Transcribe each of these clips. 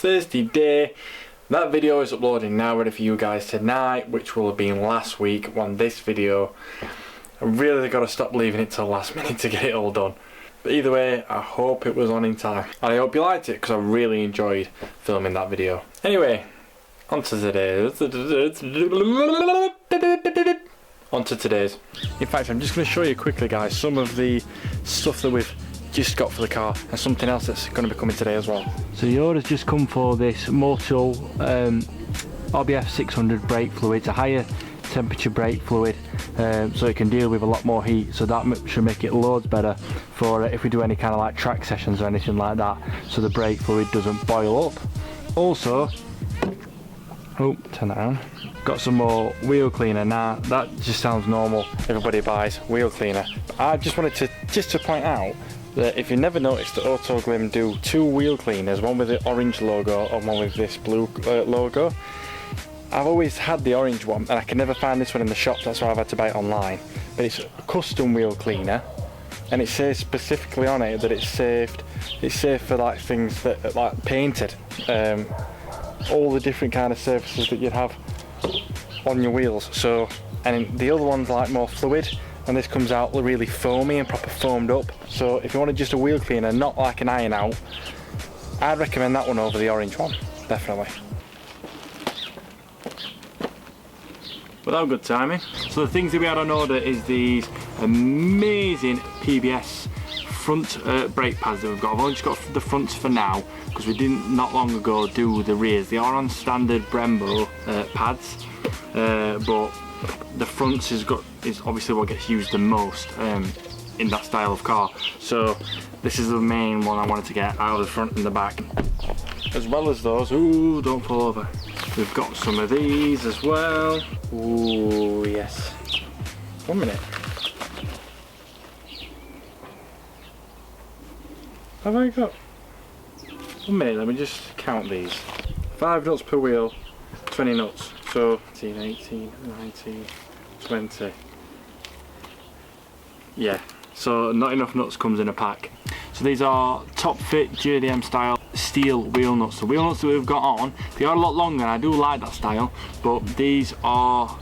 Thursday day. That video is uploading now, ready for you guys tonight, which will have been last week on this video. I really got to stop leaving it till last minute to get it all done. But either way, I hope it was on in time. And I hope you liked it, because I really enjoyed filming that video. Anyway, on to today's. In fact, I'm just going to show you quickly, guys, some of the stuff that we've just got for the car and something else that's going to be coming today as well. So the order's just come for this Motul RBF 600 brake fluid. It's a higher temperature brake fluid, so it can deal with a lot more heat, so that should make it loads better for if we do any kind of like track sessions or anything like that, so the brake fluid doesn't boil up. Also, oh, turn that on. Got some more wheel cleaner. Now that just sounds normal, everybody buys wheel cleaner. But I just wanted to point out that if you never noticed, the Autoglim do two wheel cleaners, one with the orange logo and one with this blue logo. I've always had the orange one and I can never find this one in the shop, that's why I've had to buy it online. But it's a custom wheel cleaner, and it says specifically on it that it's safe for like things that are like painted, all the different kind of surfaces that you'd have on your wheels. So, and the other one's like more fluid, and this comes out really foamy and proper foamed up. So if you wanted just a wheel cleaner, not like an iron out, I'd recommend that one over the orange one, definitely. Without good timing. So the things that we had on order is these amazing PBS front brake pads that we've got. I've only just got the fronts for now because we didn't not long ago do the rears. They are on standard Brembo pads, but the fronts is obviously what gets used the most in that style of car. So this is the main one I wanted to get out of the front and the back. As well as those, ooh, don't fall over. We've got some of these as well. Ooh, yes. 1 minute. Have I got? 1 minute, let me just count these. 5 nuts per wheel, 20 nuts. So 18, 19, 20. Yeah, so not enough nuts comes in a pack. So these are top fit JDM style steel wheel nuts. The wheel nuts that we've got on, they are a lot longer and I do like that style, but these are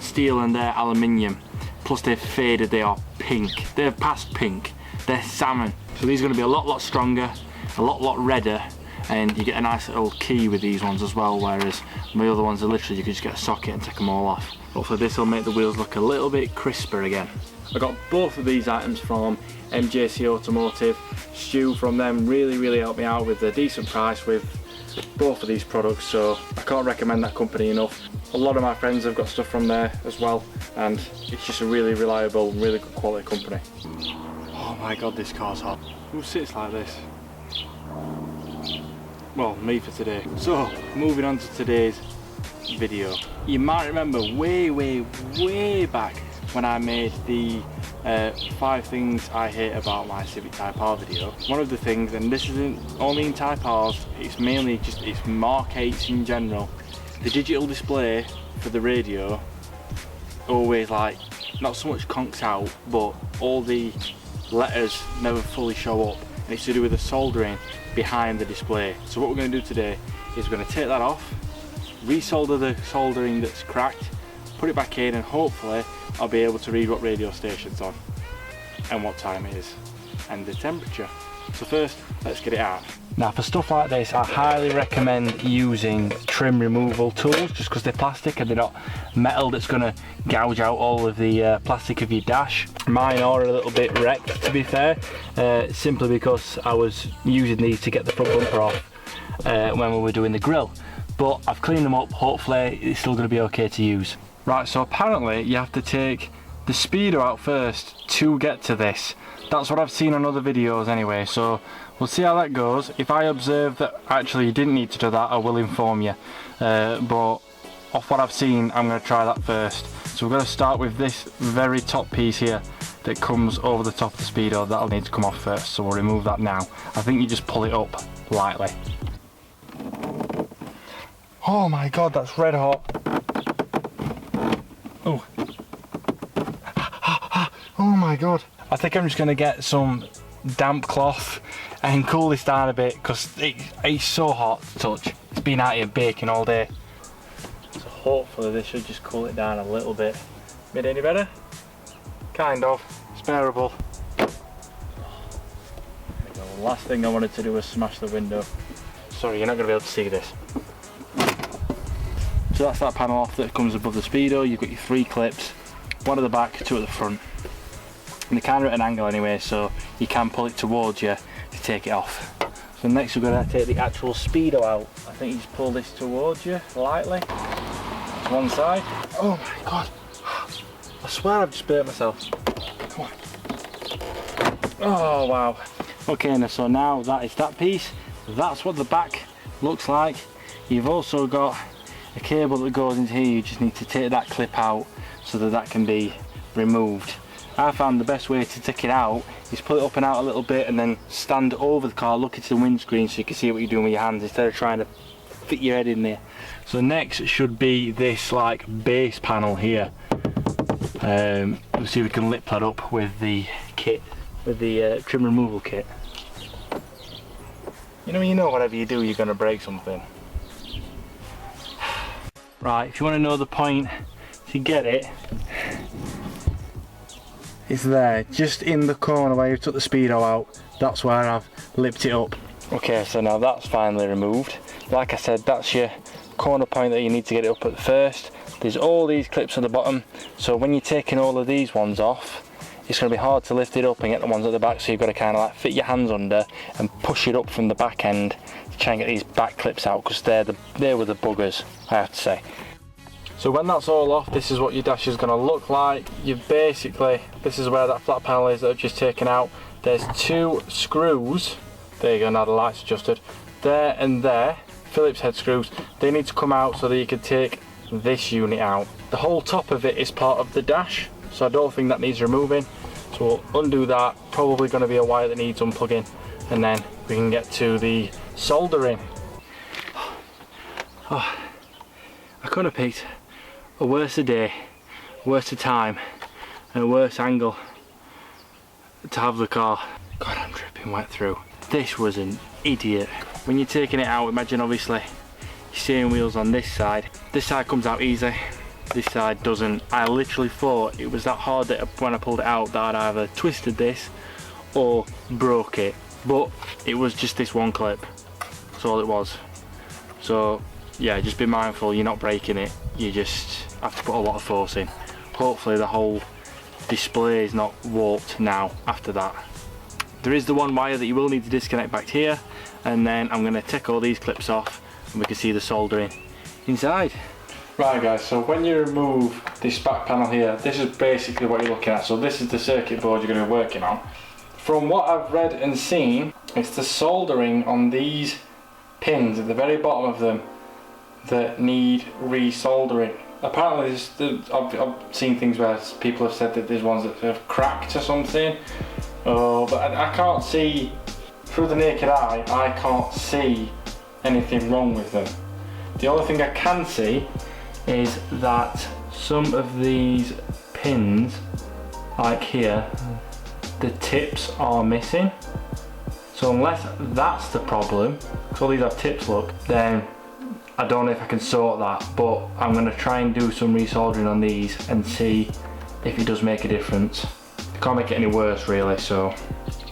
steel and they're aluminium. Plus they're faded, they are pink. They're past pink, they're salmon. So these are going to be a lot stronger, a lot redder, and you get a nice little key with these ones as well, whereas my other ones are literally you can just get a socket and take them all off. Hopefully this will make the wheels look a little bit crisper again. I got both of these items from MJC Automotive. Stu from them really helped me out with a decent price with both of these products, so I can't recommend that company enough. A lot of my friends have got stuff from there as well, and it's just a really reliable, really good quality company. Oh my god, this car's hot. Who sits like this? Well, me for today. So, moving on to today's video. You might remember way back when I made the 5 things I hate about my Civic Type R video. One of the things, and this isn't only in Type Rs, it's mainly just it's Mark 8s in general. The digital display for the radio always like not so much conks out, but all the letters never fully show up, and it's to do with the soldering behind the display. So what we're going to do today is we're going to take that off, resolder the soldering that's cracked, put it back in, and hopefully I'll be able to read what radio station's on and what time it is and the temperature. So first, let's get it out. Now for stuff like this, I highly recommend using trim removal tools, just because they're plastic and they're not metal that's going to gouge out all of the plastic of your dash. Mine are a little bit wrecked, to be fair, simply because I was using these to get the front bumper off when we were doing the grill. But I've cleaned them up, hopefully it's still going to be okay to use. Right, so apparently you have to take the speedo out first to get to this. That's what I've seen on other videos anyway, so we'll see how that goes. If I observe that actually you didn't need to do that, I will inform you. But off what I've seen, I'm going to try that first. So we're going to start with this very top piece here that comes over the top of the speedo. That'll need to come off first, so we'll remove that now. I think you just pull it up lightly. Oh my god, that's red hot. Oh. Oh my god. I think I'm just going to get some damp cloth and cool this down a bit because it's so hot to touch. It's been out here baking all day. So hopefully this should just cool it down a little bit. Made any better? Kind of. It's bearable. There we go. The last thing I wanted to do was smash the window. Sorry, you're not going to be able to see this. So that's that panel off that comes above the speedo. You've got your 3 clips, 1 at the back, 2 at the front. And they're kind of at an angle anyway, so you can pull it towards you to take it off. So next we're going to take the actual speedo out. I think you just pull this towards you lightly. To one side. Oh my god. I swear I've just burnt myself. Come on. Oh wow. Okay, now so now that is that piece. That's what the back looks like. You've also got a cable that goes into here. You just need to take that clip out so that that can be removed. I found the best way to take it out is pull it up and out a little bit and then stand over the car, look into the windscreen so you can see what you're doing with your hands instead of trying to fit your head in there. So next should be this like base panel here. Let's see if we can lip that up with the kit, with the trim removal kit. You know whatever you do you're going to break something. Right, if you want to know the point to get it, it's there, just in the corner where you took the speedo out. That's where I've lipped it up. Okay, so now that's finally removed. Like I said, that's your corner point that you need to get it up at first. There's all these clips at the bottom, so when you're taking all of these ones off, it's going to be hard to lift it up and get the ones at the back, so you've got to kind of like fit your hands under and push it up from the back end to try and get these back clips out, because they were the buggers, I have to say. So when that's all off, this is what your dash is going to look like. This is where that flat panel is that I've just taken out. There's 2 screws, there you go, now the light's adjusted, there and there, Phillips head screws. They need to come out so that you can take this unit out. The whole top of it is part of the dash, so I don't think that needs removing. So we'll undo that, probably going to be a wire that needs unplugging, and then we can get to the soldering. Oh, I couldn't have picked a worse day, worse time, and a worse angle to have the car. God, I'm dripping wet through. This was an idiot. When you're taking it out, imagine obviously your steering wheel's on this side. This side comes out easy, this side doesn't. I literally thought it was that hard that when I pulled it out that I'd either twisted this or broke it. But it was just this one clip. That's all it was. So yeah, just be mindful you're not breaking it. You just have to put a lot of force in. Hopefully the whole display is not warped now after that. There is the one wire that you will need to disconnect back here, and then I'm going to take all these clips off and we can see the soldering inside. Right guys, so when you remove this back panel here, this is basically what you're looking at. So this is the circuit board you're going to be working on. From what I've read and seen, it's the soldering on these pins at the very bottom of them that need re-soldering. Apparently I've seen things where people have said that there's ones that have cracked or something. But I can't see, through the naked eye, I can't see anything wrong with them. The only thing I can see is that some of these pins, like here, the tips are missing. So unless that's the problem, because all these have tips, look, then I don't know if I can sort that, but I'm going to try and do some resoldering on these and see if it does make a difference. Can't make it any worse really, so.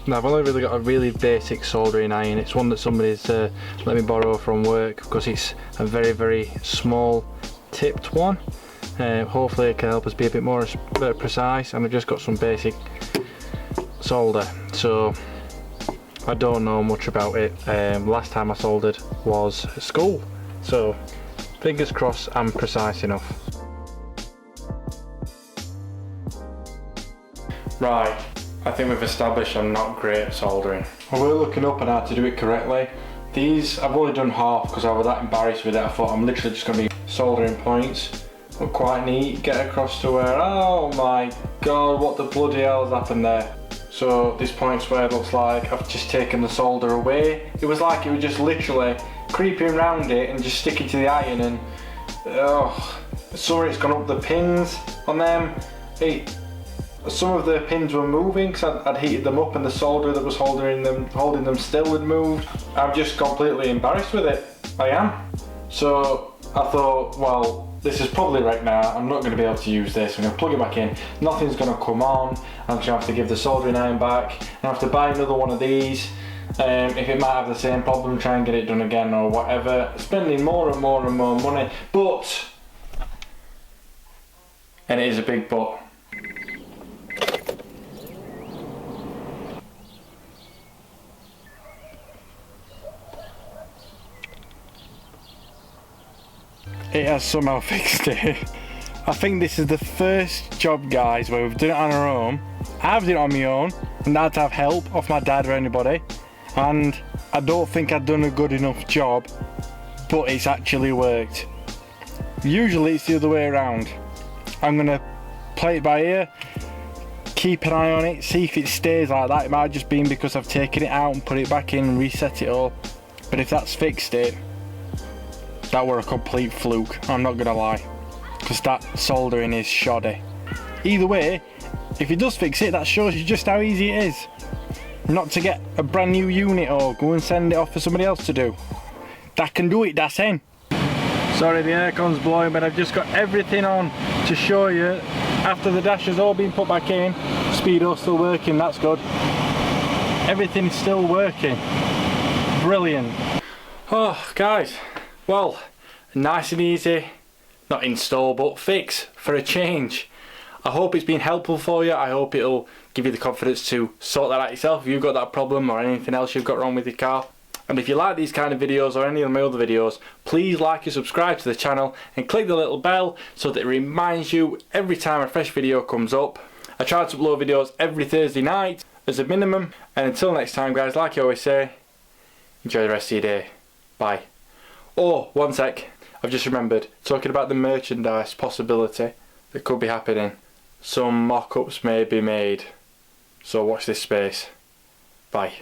Now I've only really got a really basic soldering iron. It's one that somebody's let me borrow from work because it's a very, very small tipped one. Hopefully it can help us be a bit more precise, and I've just got some basic solder, so I don't know much about it. Last time I soldered was at school, so fingers crossed I'm precise enough. Right, I think we've established I'm not great at soldering. I was looking up on how to do it correctly. These, I've only done half because I was that embarrassed with it. I thought I'm literally just going to be soldering points. But quite neat, get across to where, oh my god, what the bloody hell has happened there? So this point's where it looks like I've just taken the solder away. It was like it was just literally creeping around it and just sticking to the iron, and oh, sorry, it's gone up the pins on them. some of the pins were moving because I'd heated them up and the solder that was holding them still had moved. I'm just completely embarrassed with it. I am. So I thought, well, this is probably right now. I'm not going to be able to use this. I'm going to plug it back in. Nothing's going to come on. I'm just going to have to give the soldering iron back. I have to buy another one of these. If it might have the same problem, try and get it done again or whatever. Spending more and more and more money. But, and it is a big but, it has somehow fixed it. I think this is the first job, guys, where we've done it on our own. I've done it on my own and I had to have help off my dad or anybody, and I don't think I've done a good enough job, but it's actually worked. Usually it's the other way around. I'm gonna play it by ear, keep an eye on it, see if it stays like that. It might have just been because I've taken it out and put it back in and reset it all, but if that's fixed it, that were a complete fluke, I'm not gonna lie, because that soldering is shoddy. Either way, if it does fix it, that shows you just how easy it is. Not to get a brand new unit or go and send it off for somebody else to do. That can do it, that's in. Sorry the aircon's blowing, but I've just got everything on to show you. After the dash has all been put back in, speedo's still working, that's good. Everything's still working. Brilliant. Oh, guys. Well, nice and easy, not install but fix for a change. I hope it's been helpful for you. I hope it'll give you the confidence to sort that out yourself if you've got that problem or anything else you've got wrong with your car. And if you like these kind of videos or any of my other videos, please like and subscribe to the channel and click the little bell so that it reminds you every time a fresh video comes up. I try to upload videos every Thursday night as a minimum. And until next time, guys, like I always say, enjoy the rest of your day. Bye. Oh, one sec, I've just remembered, talking about the merchandise possibility that could be happening. Some mock-ups may be made, so watch this space. Bye.